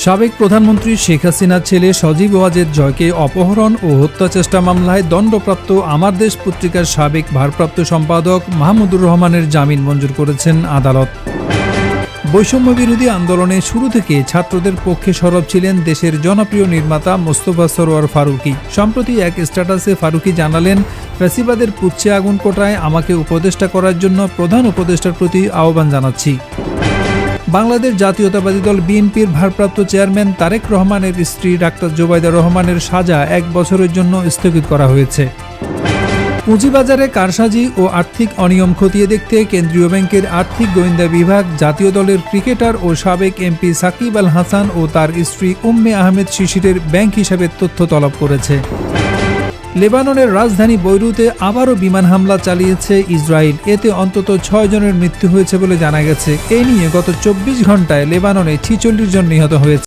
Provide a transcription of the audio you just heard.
সাবেক প্রধানমন্ত্রী শেখ হাসিনার ছেলে সজীব ওয়াজেদ জয়কে অপহরণ ও হত্যাচেষ্টা মামলায় দণ্ডপ্রাপ্ত আমার দেশ পত্রিকার সাবেক ভারপ্রাপ্ত সম্পাদক মাহমুদুর রহমানের জামিন মঞ্জুর করেছেন আদালত। বৈষম্য বিরোধী আন্দোলনে শুরু থেকে ছাত্রদের পক্ষে সরব ছিলেন দেশের জনপ্রিয় নির্মাতা মোস্তফা সরোয়ার ফারুকী। সম্প্রতি এক স্ট্যাটাসে ফারুকী জানালেন, ফ্যাসিবাদের পুচ্ছে আগুন কোটায় আমাকে উপদেষ্টা করার জন্য প্রধান উপদেষ্টার প্রতি আহ্বান জানাচ্ছি। বাংলাদেশ জাতীয়তাবাদী দল বিএনপির ভারপ্রাপ্ত চেয়ারম্যান তারেক রহমানের স্ত্রী ডাক্তার জোবাইদা রহমানের সাজা 1 বছরের জন্য স্থগিত করা হয়েছে। পুঁজিবাজারে কারসাজি ও আর্থিক অনিয়ম খতিয়ে দেখতে কেন্দ্রীয় ব্যাংকের আর্থিক গোয়েন্দা বিভাগ জাতীয় দলের ক্রিকেটার ও সাবেক এমপি সাকিব আল হাসান ও তার স্ত্রী উম্মে আহমেদ শিশিরের ব্যাংক হিসাবের তথ্য তলব করেছে। লেবাননের রাজধানী বৈরুতে আবারও বিমান হামলা চালিয়েছে ইসরায়েল। এতে অন্তত 6 জনের মৃত্যু হয়েছে বলে জানা গেছে। এ নিয়ে গত 24 ঘন্টায় লেবাননে 46 জন নিহত হয়েছে।